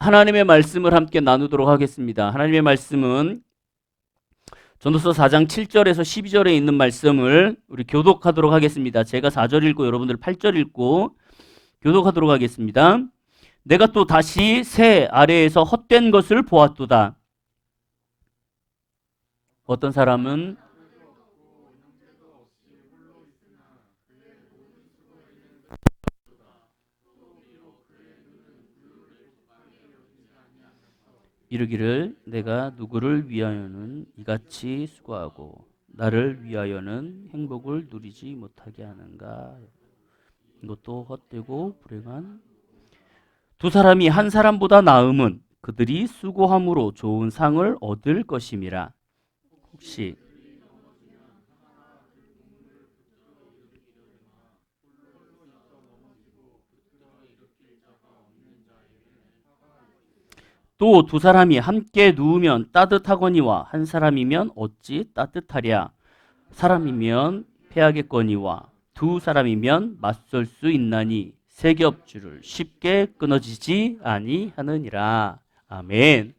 하나님의 말씀을 함께 나누도록 하겠습니다. 하나님의 말씀은 전도서 4장 7절에서 12절에 있는 말씀을 우리 교독하도록 하겠습니다. 제가 4절 읽고 여러분들 8절 읽고 교독하도록 하겠습니다. 내가 또 다시 새 아래에서 헛된 것을 보았도다. 어떤 사람은 이르기를 내가 누구를 위하여는 이같이 수고하고 나를 위하여는 행복을 누리지 못하게 하는가. 이것도 헛되고 불행한 두 사람이 한 사람보다 나음은 그들이 수고함으로 좋은 상을 얻을 것임이라. 혹시 또 두 사람이 함께 누우면 따뜻하거니와 한 사람이면 어찌 따뜻하랴. 사람이면 패하겠거니와 두 사람이면 맞설 수 있나니 세 겹줄을 쉽게 끊어지지 아니하느니라. 아멘.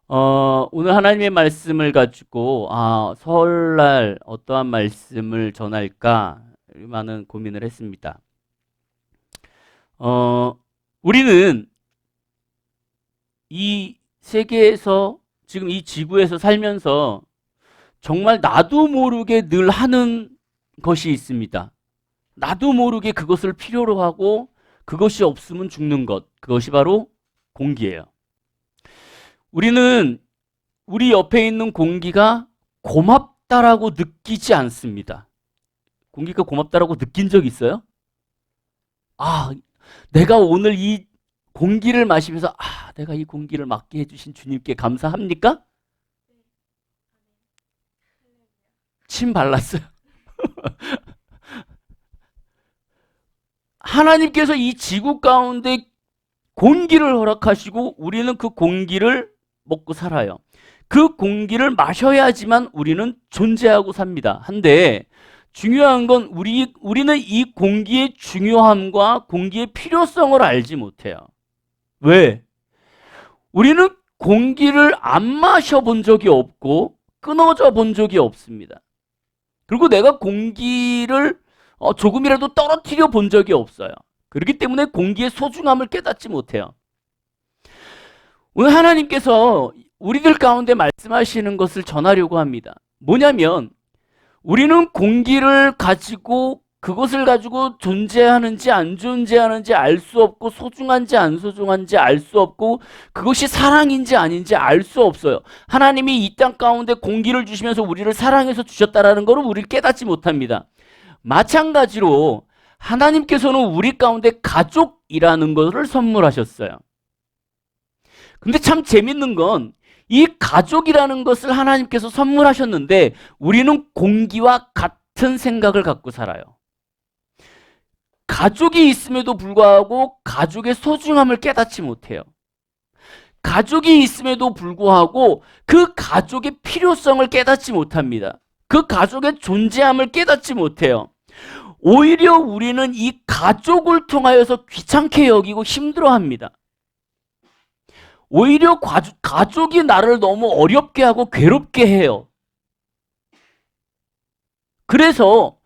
오늘 하나님의 말씀을 가지고 설날 어떠한 말씀을 전할까 많은 고민을 했습니다. 우리는 이 세계에서 지금 이 지구에서 살면서 정말 나도 모르게 늘 하는 것이 있습니다. 나도 모르게 그것을 필요로 하고 그것이 없으면 죽는 것. 그것이 바로 공기예요. 우리는 우리 옆에 있는 공기가 고맙다라고 느끼지 않습니다. 공기가 고맙다라고 느낀 적 있어요? 내가 오늘 이 공기를 마시면서 내가 이 공기를 맡게 해주신 주님께 감사합니까? 침 발랐어요. 하나님께서 이 지구 가운데 공기를 허락하시고 우리는 그 공기를 먹고 살아요. 그 공기를 마셔야지만 우리는 존재하고 삽니다. 한데 중요한 건 우리는 이 공기의 중요함과 공기의 필요성을 알지 못해요. 왜? 우리는 공기를 안 마셔본 적이 없고 끊어져 본 적이 없습니다. 그리고 내가 공기를 조금이라도 떨어뜨려 본 적이 없어요. 그렇기 때문에 공기의 소중함을 깨닫지 못해요. 오늘 하나님께서 우리들 가운데 말씀하시는 것을 전하려고 합니다. 뭐냐면 우리는 공기를 가지고 그것을 가지고 존재하는지 안 존재하는지 알 수 없고 소중한지 안 소중한지 알 수 없고 그것이 사랑인지 아닌지 알 수 없어요. 하나님이 이 땅 가운데 공기를 주시면서 우리를 사랑해서 주셨다라는 것을 우리를 깨닫지 못합니다. 마찬가지로 하나님께서는 우리 가운데 가족이라는 것을 선물하셨어요. 근데 참 재밌는 건 이 가족이라는 것을 하나님께서 선물하셨는데 우리는 공기와 같은 생각을 갖고 살아요. 가족이 있음에도 불구하고 가족의 소중함을 깨닫지 못해요. 가족이 있음에도 불구하고 그 가족의 필요성을 깨닫지 못합니다. 그 가족의 존재함을 깨닫지 못해요. 오히려 우리는 이 가족을 통하여서 귀찮게 여기고 힘들어합니다. 오히려 가족이 나를 너무 어렵게 하고 괴롭게 해요. 그래서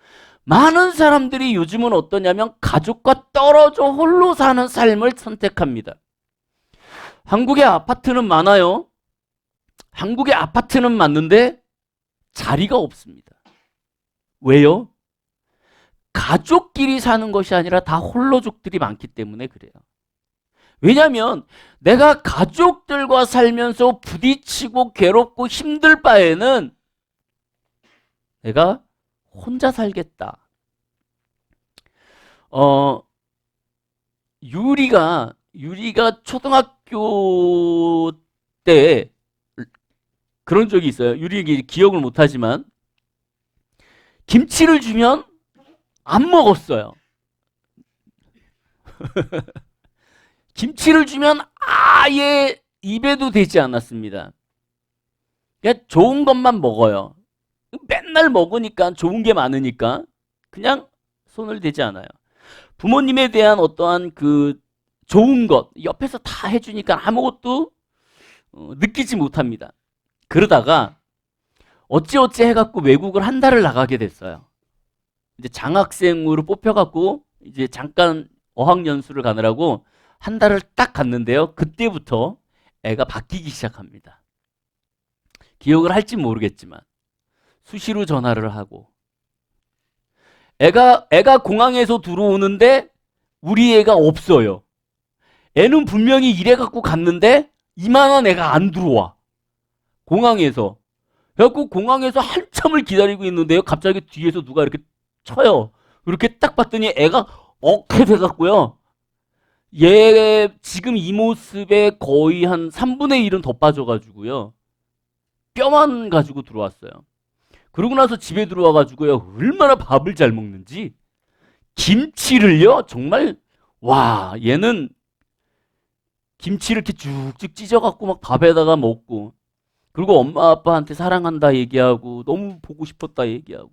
많은 사람들이 요즘은 어떠냐면 가족과 떨어져 홀로 사는 삶을 선택합니다. 한국의 아파트는 많아요. 한국의 아파트는 많은데 자리가 없습니다. 왜요? 가족끼리 사는 것이 아니라 다 홀로족들이 많기 때문에 그래요. 왜냐하면 내가 가족들과 살면서 부딪히고 괴롭고 힘들 바에는 내가 혼자 살겠다. 유리가 초등학교 때 그런 적이 있어요. 유리에게 기억을 못하지만 김치를 주면 안 먹었어요. 김치를 주면 아예 입에도 대지 않았습니다. 그냥 좋은 것만 먹어요. 맨날 먹으니까 좋은 게 많으니까 그냥 손을 대지 않아요. 부모님에 대한 어떠한 그 좋은 것 옆에서 다 해주니까 아무것도 느끼지 못합니다. 그러다가 어찌어찌 해갖고 외국을 한 달을 나가게 됐어요. 이제 장학생으로 뽑혀갖고 이제 잠깐 어학연수를 가느라고 한 달을 딱 갔는데요. 그때부터 애가 바뀌기 시작합니다. 기억을 할지 모르겠지만 수시로 전화를 하고 애가 공항에서 들어오는데 우리 애가 없어요. 애는 분명히 이래갖고 갔는데 이만한 애가 안 들어와. 공항에서. 그래갖고 공항에서 한참을 기다리고 있는데요. 갑자기 뒤에서 누가 이렇게 쳐요. 이렇게 딱 봤더니 애가 억해 돼갖고요. 얘 지금 이 모습에 거의 한 3분의 1은 더 빠져가지고요. 뼈만 가지고 들어왔어요. 그러고 나서 집에 들어와가지고요. 얼마나 밥을 잘 먹는지. 김치를요. 정말 와 얘는 김치를 이렇게 쭉쭉 찢어갖고 막 밥에다가 먹고 그리고 엄마 아빠한테 사랑한다 얘기하고 너무 보고 싶었다 얘기하고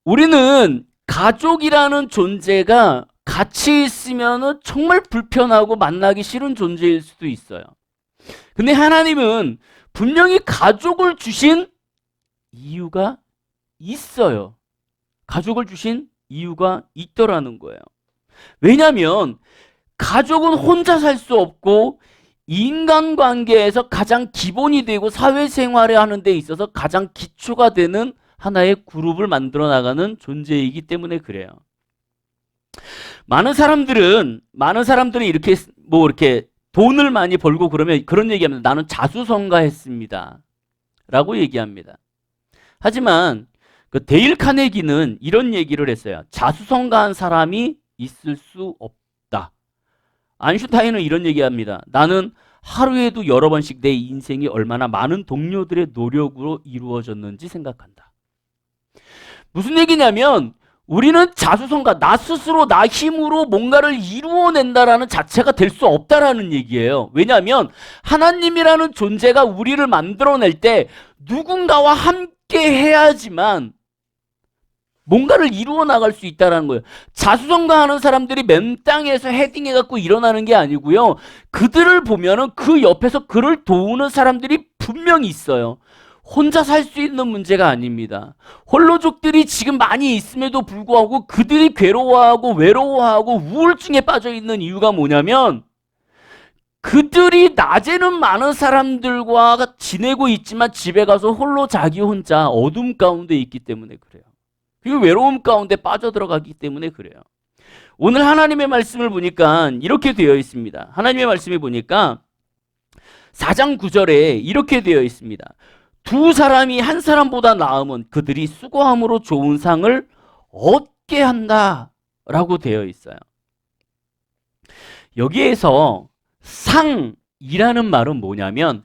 우리는 가족이라는 존재가 같이 있으면은 정말 불편하고 만나기 싫은 존재일 수도 있어요. 근데 하나님은 분명히 가족을 주신 이유가 있어요. 가족을 주신 이유가 있더라는 거예요. 왜냐하면 가족은 혼자 살 수 없고 인간관계에서 가장 기본이 되고 사회생활을 하는 데 있어서 가장 기초가 되는 하나의 그룹을 만들어 나가는 존재이기 때문에 그래요. 많은 사람들은 이렇게 이렇게 돈을 많이 벌고 그러면 그런 얘기합니다. 나는 자수성가했습니다. 라고 얘기합니다. 하지만 그 데일 카네기는 이런 얘기를 했어요. 자수성가한 사람이 있을 수 없다. 아인슈타인은 이런 얘기합니다. 나는 하루에도 여러 번씩 내 인생이 얼마나 많은 동료들의 노력으로 이루어졌는지 생각한다. 무슨 얘기냐면 우리는 자수성가, 나 스스로 나 힘으로 뭔가를 이루어낸다라는 자체가 될 수 없다라는 얘기예요. 왜냐하면 하나님이라는 존재가 우리를 만들어낼 때 누군가와 함께 해야지만 뭔가를 이루어 나갈 수 있다는 거예요. 자수성가하는 사람들이 맨 땅에서 헤딩해갖고 일어나는 게 아니고요. 그들을 보면은 그 옆에서 그를 도우는 사람들이 분명히 있어요. 혼자 살 수 있는 문제가 아닙니다. 홀로족들이 지금 많이 있음에도 불구하고 그들이 괴로워하고 외로워하고 우울증에 빠져 있는 이유가 뭐냐면 그들이 낮에는 많은 사람들과 지내고 있지만 집에 가서 홀로 자기 혼자 어둠 가운데 있기 때문에 그래요. 그리고 외로움 가운데 빠져들어가기 때문에 그래요. 오늘 하나님의 말씀을 보니까 이렇게 되어 있습니다. 하나님의 말씀을 보니까 4장 9절에 이렇게 되어 있습니다. 두 사람이 한 사람보다 나으면 그들이 수고함으로 좋은 상을 얻게 한다 라고 되어 있어요. 여기에서 상이라는 말은 뭐냐면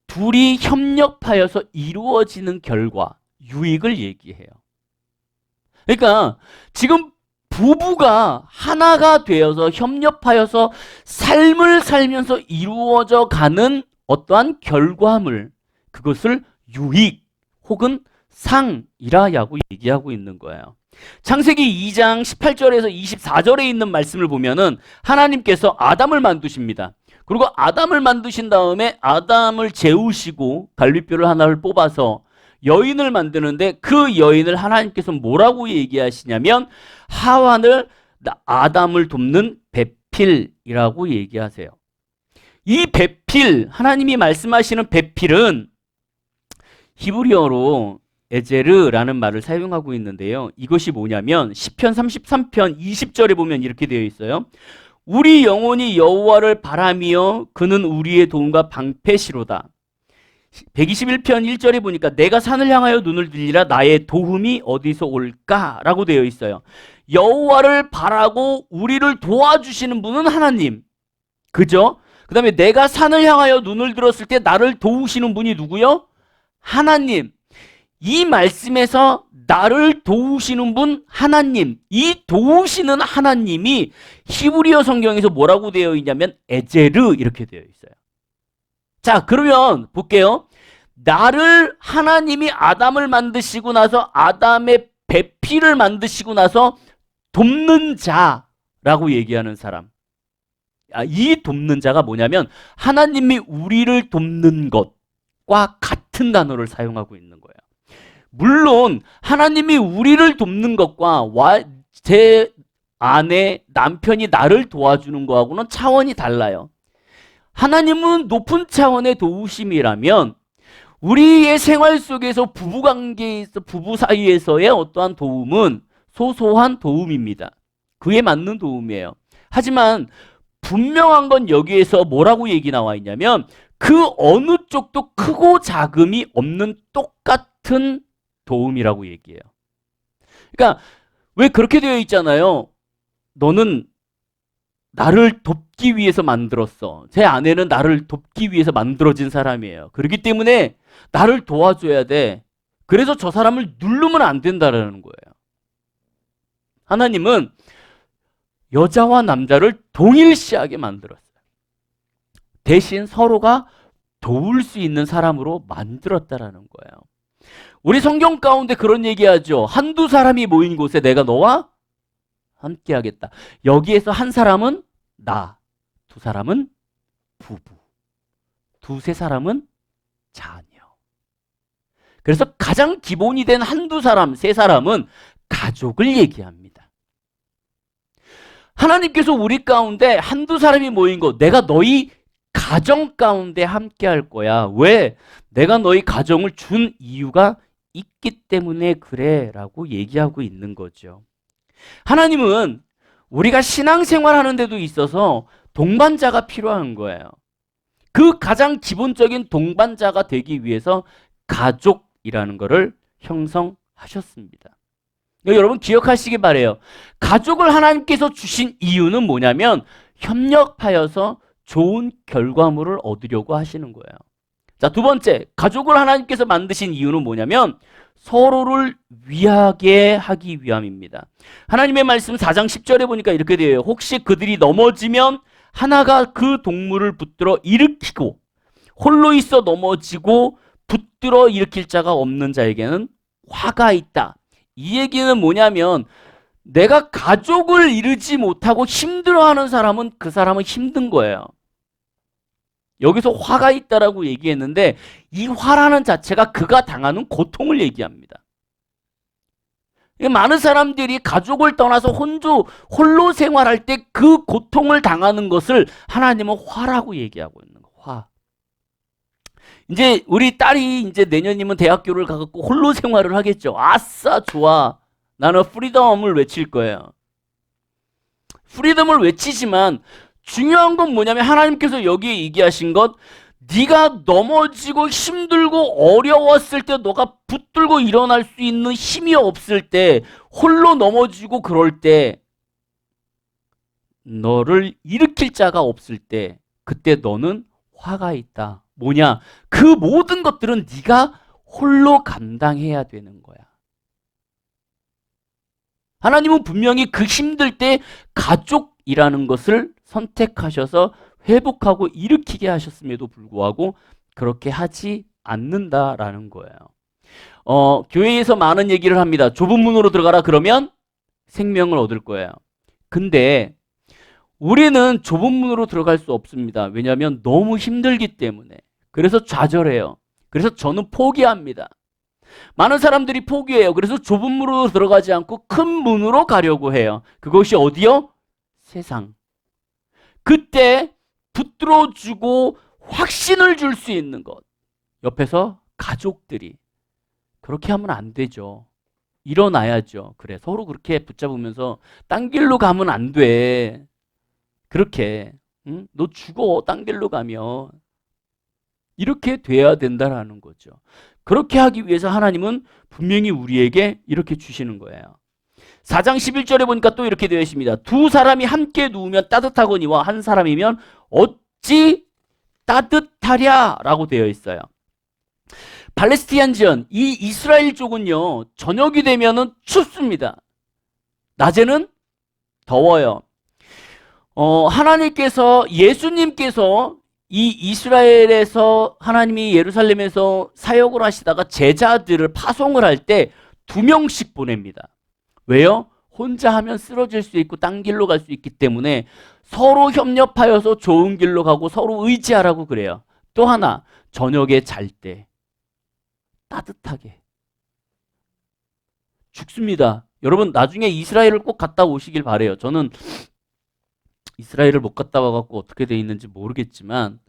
둘이 협력하여서 이루어지는 결과, 유익을 얘기해요. 그러니까 지금 부부가 하나가 되어서 협력하여서 삶을 살면서 이루어져 가는 어떠한 결과물, 그것을 유익 혹은 상이라고 얘기하고 있는 거예요. 창세기 2장 18절에서 24절에 있는 말씀을 보면은 하나님께서 아담을 만드십니다. 그리고 아담을 만드신 다음에 아담을 재우시고 갈빗뼈를 하나를 뽑아서 여인을 만드는데 그 여인을 하나님께서 뭐라고 얘기하시냐면 하와를 아담을 돕는 배필이라고 얘기하세요. 이 배필, 하나님이 말씀하시는 배필은 히브리어로 에제르라는 말을 사용하고 있는데요. 이것이 뭐냐면 시편 33편 20절에 보면 이렇게 되어 있어요. 우리 영혼이 여호와를 바라며 그는 우리의 도움과 방패시로다. 121편 1절에 보니까 내가 산을 향하여 눈을 들리라 나의 도움이 어디서 올까? 라고 되어 있어요. 여호와를 바라고 우리를 도와주시는 분은 하나님. 그죠? 그 다음에 내가 산을 향하여 눈을 들었을 때 나를 도우시는 분이 누구요? 하나님. 이 말씀에서 나를 도우시는 분 하나님, 이 도우시는 하나님이 히브리어 성경에서 뭐라고 되어 있냐면 에제르 이렇게 되어 있어요. 자, 그러면 볼게요. 나를 하나님이 아담을 만드시고 나서 아담의 배필을 만드시고 나서 돕는 라고 얘기하는 사람. 이 돕는 자가 뭐냐면 하나님이 우리를 돕는 것과 같은 단어를 사용하고 있는 거예요. 물론 하나님이 우리를 돕는 것과 제 아내, 남편이 나를 도와주는 거하고는 차원이 달라요. 하나님은 높은 차원의 도우심이라면 우리의 생활 속에서 부부관계에서 부부 사이에서의 어떠한 도움은 소소한 도움입니다. 그에 맞는 도움이에요. 하지만 분명한 건 여기에서 뭐라고 얘기 나와 있냐면 그 어느 쪽도 크고 작음이 없는 똑같은 도움이라고 얘기해요. 그러니까 왜 그렇게 되어 있잖아요. 너는 나를 돕기 위해서 만들었어. 제 아내는 나를 돕기 위해서 만들어진 사람이에요. 그렇기 때문에 나를 도와줘야 돼. 그래서 저 사람을 누르면 안 된다라는 거예요. 하나님은 여자와 남자를 동일시하게 만들었어요. 대신 서로가 도울 수 있는 사람으로 만들었다라는 거예요. 우리 성경 가운데 그런 얘기하죠. 한두 사람이 모인 곳에 내가 너와 함께 하겠다. 여기에서 한 사람은 나, 두 사람은 부부, 두세 사람은 자녀. 그래서 가장 기본이 된 한두 사람, 세 사람은 가족을 얘기합니다. 하나님께서 우리 가운데 한두 사람이 모인 곳, 내가 너희 가정 가운데 함께 할 거야. 왜? 내가 너희 가정을 준 이유가 있기 때문에 그래 라고 얘기하고 있는 거죠. 하나님은 우리가 신앙생활 하는 데도 있어서 동반자가 필요한 거예요. 그 가장 기본적인 동반자가 되기 위해서 가족이라는 것을 형성하셨습니다. 여러분 기억하시기 바라요. 가족을 하나님께서 주신 이유는 뭐냐면 협력하여서 좋은 결과물을 얻으려고 하시는 거예요. 자, 두 번째, 가족을 하나님께서 만드신 이유는 뭐냐면 서로를 위하게 하기 위함입니다. 하나님의 말씀 4장 10절에 보니까 이렇게 돼요. 혹시 그들이 넘어지면 하나가 그 동물을 붙들어 일으키고 홀로 있어 넘어지고 붙들어 일으킬 자가 없는 자에게는 화가 있다. 이 얘기는 뭐냐면 내가 가족을 이루지 못하고 힘들어하는 사람은 그 사람은 힘든 거예요. 여기서 화가 있다라고 얘기했는데 이 화라는 자체가 그가 당하는 고통을 얘기합니다. 많은 사람들이 가족을 떠나서 홀로 생활할 때 그 고통을 당하는 것을 하나님은 화라고 얘기하고 있는 거예요. 화. 이제 우리 딸이 이제 내년이면 대학교를 가갖고 홀로 생활을 하겠죠. 아싸 좋아. 나는 프리덤을 외칠 거예요. 프리덤을 외치지만 중요한 건 뭐냐면 하나님께서 여기에 얘기하신 것, 네가 넘어지고 힘들고 어려웠을 때 너가 붙들고 일어날 수 있는 힘이 없을 때 홀로 넘어지고 그럴 때 너를 일으킬 자가 없을 때 그때 너는 화가 있다. 뭐냐? 그 모든 것들은 네가 홀로 감당해야 되는 거야. 하나님은 분명히 그 힘들 때 가족이라는 것을 선택하셔서 회복하고 일으키게 하셨음에도 불구하고 그렇게 하지 않는다라는 거예요. 교회에서 많은 얘기를 합니다. 좁은 문으로 들어가라 그러면 생명을 얻을 거예요. 근데 우리는 좁은 문으로 들어갈 수 없습니다. 왜냐하면 너무 힘들기 때문에. 그래서 좌절해요. 그래서 저는 포기합니다. 많은 사람들이 포기해요. 그래서 좁은 문으로 들어가지 않고 큰 문으로 가려고 해요. 그것이 어디요? 세상. 그때 붙들어주고 확신을 줄 수 있는 것. 옆에서 가족들이. 그렇게 하면 안 되죠. 일어나야죠. 그래, 서로 그렇게 붙잡으면서 딴 길로 가면 안 돼. 그렇게. 응? 너 죽어, 딴 길로 가면. 이렇게 돼야 된다라는 거죠. 그렇게 하기 위해서 하나님은 분명히 우리에게 이렇게 주시는 거예요. 4장 11절에 보니까 또 이렇게 되어 있습니다. 두 사람이 함께 누우면 따뜻하거니와 한 사람이면 어찌 따뜻하랴 라고 되어 있어요. 팔레스티안 지연, 이 이스라엘 쪽은요, 저녁이 되면은 춥습니다. 낮에는 더워요. 하나님께서, 예수님께서 이 이스라엘에서 하나님이 예루살렘에서 사역을 하시다가 제자들을 파송을 할 때 2명씩 보냅니다. 왜요? 혼자 하면 쓰러질 수 있고 딴 길로 갈 수 있기 때문에 서로 협력하여서 좋은 길로 가고 서로 의지하라고 그래요. 또 하나, 저녁에 잘 때 따뜻하게. 죽습니다. 여러분 나중에 이스라엘을 꼭 갔다 오시길 바래요. 저는 이스라엘을 못 갔다 와갖고 어떻게 돼 있는지 모르겠지만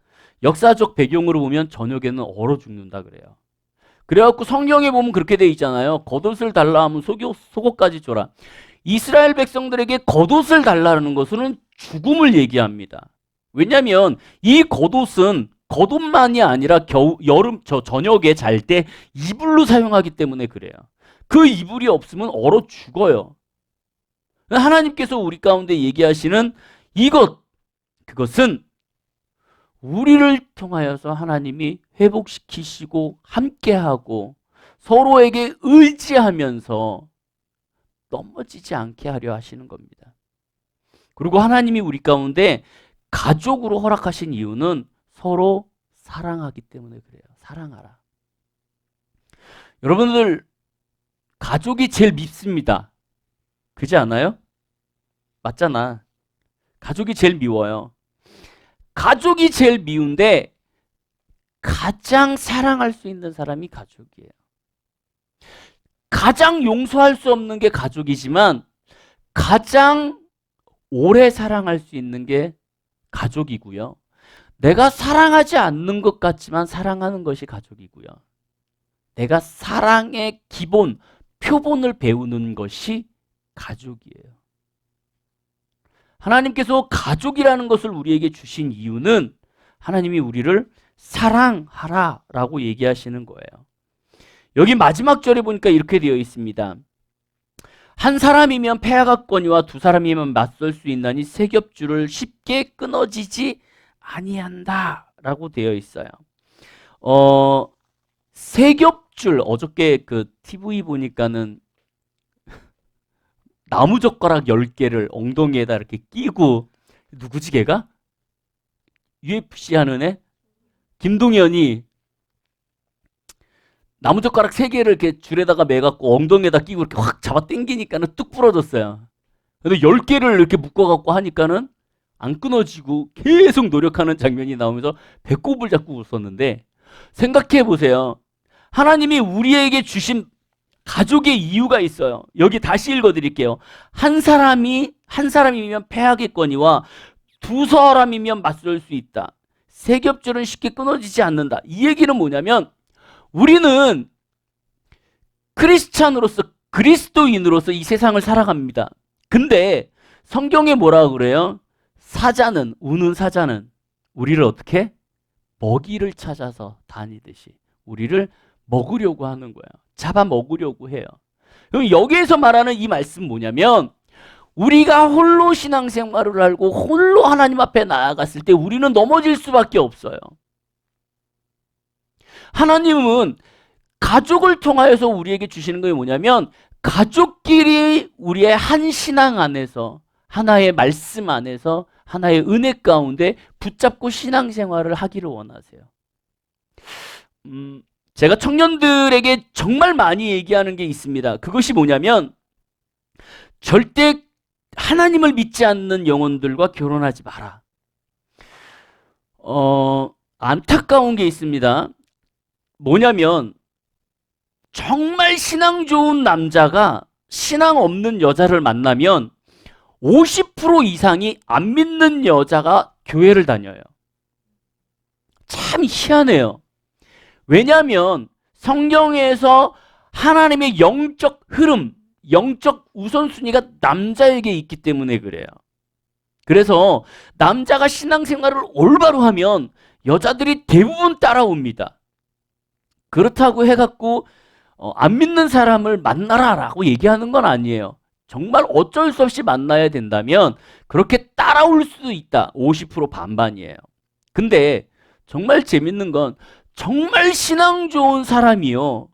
역사적 배경으로 보면 저녁에는 얼어 죽는다 그래요. 그래갖고 성경에 보면 그렇게 돼 있잖아요. 겉옷을 달라 하면 속옷까지 줘라. 이스라엘 백성들에게 겉옷을 달라는 것은 죽음을 얘기합니다. 왜냐하면 이 겉옷은 겉옷만이 아니라 저녁에 잘 때 이불로 사용하기 때문에 그래요. 그 이불이 없으면 얼어 죽어요. 하나님께서 우리 가운데 얘기하시는 그것은 우리를 통하여서 하나님이 회복시키시고 함께하고 서로에게 의지하면서 넘어지지 않게 하려 하시는 겁니다. 그리고 하나님이 우리 가운데 가족으로 허락하신 이유는 서로 사랑하기 때문에 그래요. 사랑하라. 여러분들 가족이 제일 밉습니다. 그렇지 않아요? 맞잖아. 가족이 제일 미워요. 가족이 제일 미운데 가장 사랑할 수 있는 사람이 가족이에요. 가장 용서할 수 없는 게 가족이지만 가장 오래 사랑할 수 있는 게 가족이고요. 내가 사랑하지 않는 것 같지만 사랑하는 것이 가족이고요. 내가 사랑의 기본, 표본을 배우는 것이 가족이에요. 하나님께서 가족이라는 것을 우리에게 주신 이유는 하나님이 우리를 사랑하라라고 얘기하시는 거예요. 여기 마지막 절에 보니까 이렇게 되어 있습니다. 한 사람이면 패하겠거니와 두 사람이면 맞설 수 있나니 세 겹줄을 쉽게 끊어지지 아니한다 라고 되어 있어요. 세 겹줄, 어저께 그 TV 보니까는 나무젓가락 10개를 엉덩이에다 이렇게 끼고, 누구지 걔가? UFC 하는 애? 김동현이 나무젓가락 3개를 이렇게 줄에다가 매갖고 엉덩이에다 끼고 이렇게 확 잡아 당기니까는 뚝 부러졌어요. 근데 10개를 이렇게 묶어갖고 하니까는 안 끊어지고 계속 노력하는 장면이 나오면서 배꼽을 잡고 웃었는데, 생각해 보세요. 하나님이 우리에게 주신 가족의 이유가 있어요. 여기 다시 읽어드릴게요. 한 사람이면 패하겠거니와 두 사람이면 맞설 수 있다. 세 겹줄은 쉽게 끊어지지 않는다. 이 얘기는 뭐냐면 우리는 크리스찬으로서, 그리스도인으로서 이 세상을 살아갑니다. 근데 성경에 뭐라고 그래요? 우는 사자는 우리를 어떻게? 먹이를 찾아서 다니듯이 우리를 먹으려고 하는 거예요. 잡아먹으려고 해요. 그럼 여기에서 말하는 이 말씀 뭐냐면, 우리가 홀로 신앙생활을 하고 홀로 하나님 앞에 나아갔을 때 우리는 넘어질 수밖에 없어요. 하나님은 가족을 통하여서 우리에게 주시는 게 뭐냐면, 가족끼리 우리의 한 신앙 안에서, 하나의 말씀 안에서, 하나의 은혜 가운데 붙잡고 신앙생활을 하기를 원하세요. 제가 청년들에게 정말 많이 얘기하는 게 있습니다. 그것이 뭐냐면, 절대 하나님을 믿지 않는 영혼들과 결혼하지 마라. 안타까운 게 있습니다. 뭐냐면 정말 신앙 좋은 남자가 신앙 없는 여자를 만나면 50% 이상이 안 믿는 여자가 교회를 다녀요. 참 희한해요. 왜냐하면 성경에서 하나님의 영적 흐름, 영적 우선순위가 남자에게 있기 때문에 그래요. 그래서 남자가 신앙생활을 올바로 하면 여자들이 대부분 따라옵니다. 그렇다고 해갖고 안 믿는 사람을 만나라라고 얘기하는 건 아니에요. 정말 어쩔 수 없이 만나야 된다면 그렇게 따라올 수도 있다. 50% 반반이에요. 근데 정말 재밌는 건, 정말 신앙 좋은 사람이요,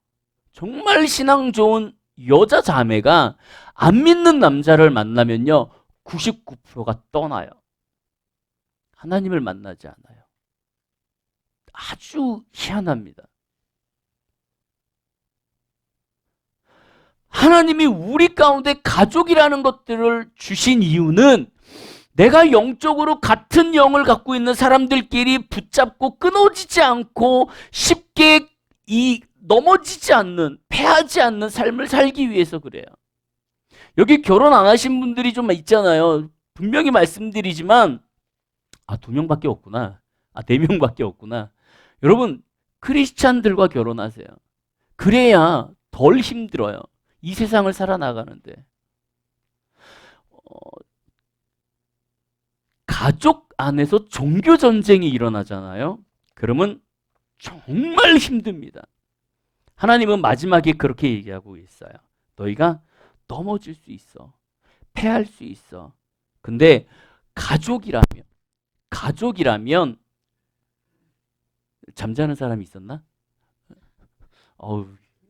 정말 신앙 좋은 여자 자매가 안 믿는 남자를 만나면요 99%가 떠나요. 하나님을 만나지 않아요. 아주 희한합니다. 하나님이 우리 가운데 가족이라는 것들을 주신 이유는 내가 영적으로 같은 영을 갖고 있는 사람들끼리 붙잡고 끊어지지 않고 쉽게 넘어지지 않는, 패하지 않는 삶을 살기 위해서 그래요. 여기 결혼 안 하신 분들이 좀 있잖아요. 분명히 말씀드리지만 2명밖에 없구나. 4명밖에 없구나. 여러분, 크리스찬들과 결혼하세요. 그래야 덜 힘들어요. 이 세상을 살아나가는데. 가족 안에서 종교 전쟁이 일어나잖아요. 그러면 정말 힘듭니다. 하나님은 마지막에 그렇게 얘기하고 있어요. 너희가 넘어질 수 있어. 패할 수 있어. 근데 가족이라면 잠자는 사람이 있었나?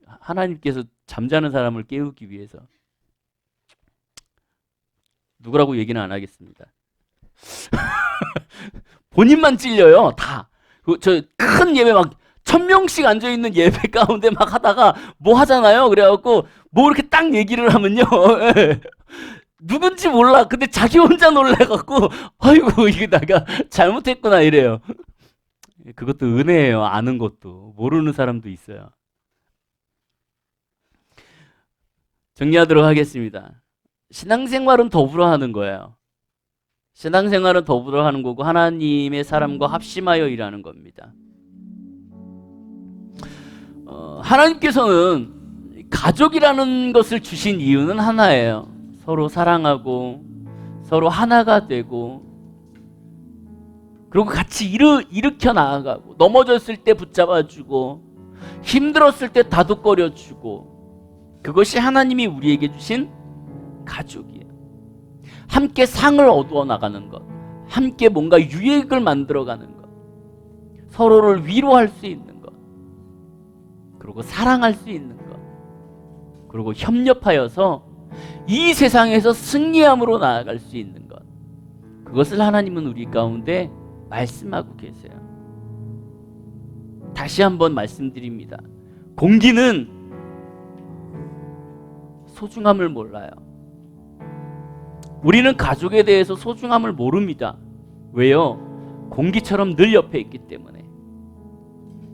하나님께서 잠자는 사람을 깨우기 위해서 누구라고 얘기는 안 하겠습니다. 본인만 찔려요. 다. 저 큰 예배 막 1000명씩 앉아있는 예배 가운데 막 하다가 뭐 하잖아요. 그래갖고 뭐 이렇게 딱 얘기를 하면요. 누군지 몰라. 근데 자기 혼자 놀래갖고 아이고 이게 내가 잘못했구나 이래요. 그것도 은혜예요. 아는 것도. 모르는 사람도 있어요. 정리하도록 하겠습니다. 신앙생활은 더불어 하는 거예요. 신앙생활은 더불어 하는 거고 하나님의 사람과 합심하여 일하는 겁니다. 하나님께서는 가족이라는 것을 주신 이유는 하나예요. 서로 사랑하고 서로 하나가 되고 그리고 같이 일으켜 나아가고 넘어졌을 때 붙잡아주고 힘들었을 때 다독거려주고 그것이 하나님이 우리에게 주신 가족이에요. 함께 상을 얻어 나가는 것, 함께 뭔가 유익을 만들어가는 것, 서로를 위로할 수 있는 것, 그리고 사랑할 수 있는 것, 그리고 협력하여서 이 세상에서 승리함으로 나아갈 수 있는 것, 그것을 하나님은 우리 가운데 말씀하고 계세요. 다시 한번 말씀드립니다. 공기는 소중함을 몰라요. 우리는 가족에 대해서 소중함을 모릅니다. 왜요? 공기처럼 늘 옆에 있기 때문에.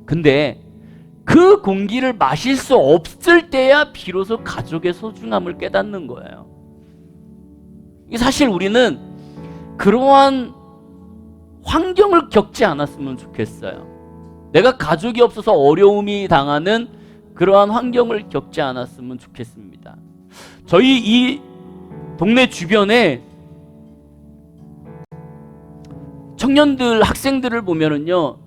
근데 그 공기를 마실 수 없을 때야 비로소 가족의 소중함을 깨닫는 거예요. 사실 우리는 그러한 환경을 겪지 않았으면 좋겠어요. 내가 가족이 없어서 어려움이 당하는 그러한 환경을 겪지 않았으면 좋겠습니다. 저희 이 동네 주변에 청년들, 학생들을 보면은요,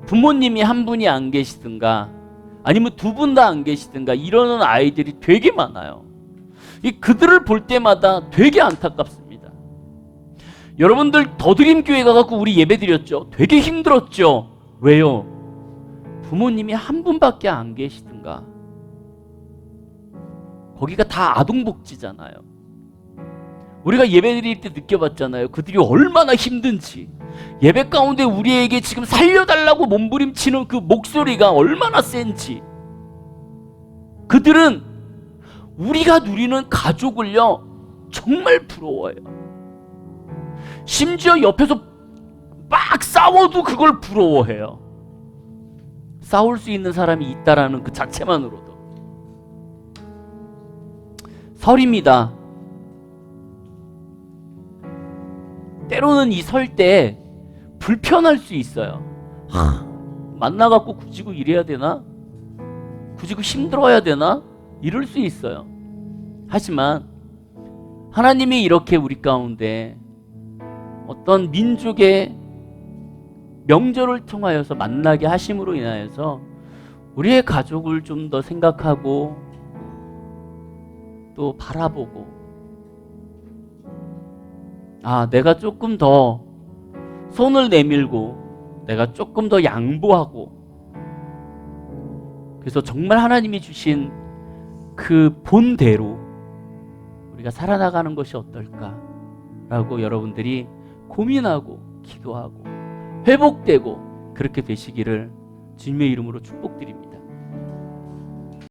부모님이 한 분이 안 계시든가 아니면 두 분 다 안 계시든가 이러는 아이들이 되게 많아요. 그들을 볼 때마다 되게 안타깝습니다. 여러분들 더드림 교회 가갖고 우리 예배 드렸죠. 되게 힘들었죠. 왜요? 부모님이 한 분밖에 안 계시든가. 거기가 다 아동복지잖아요. 우리가 예배 드릴 때 느껴봤잖아요. 그들이 얼마나 힘든지. 예배 가운데 우리에게 지금 살려달라고 몸부림치는 그 목소리가 얼마나 센지. 그들은 우리가 누리는 가족을요 정말 부러워해요. 심지어 옆에서 막 싸워도 그걸 부러워해요. 싸울 수 있는 사람이 있다라는 그 자체만으로도. 설입니다. 때로는 이 설 때 불편할 수 있어요. 만나갖고 굳이 이래야 되나? 굳이 힘들어야 되나? 이럴 수 있어요. 하지만 하나님이 이렇게 우리 가운데 어떤 민족의 명절을 통하여서 만나게 하심으로 인하여서 우리의 가족을 좀 더 생각하고 또 바라보고, 내가 조금 더 손을 내밀고 내가 조금 더 양보하고, 그래서 정말 하나님이 주신 그 본대로 우리가 살아나가는 것이 어떨까라고 여러분들이 고민하고 기도하고 회복되고 그렇게 되시기를 주님의 이름으로 축복드립니다.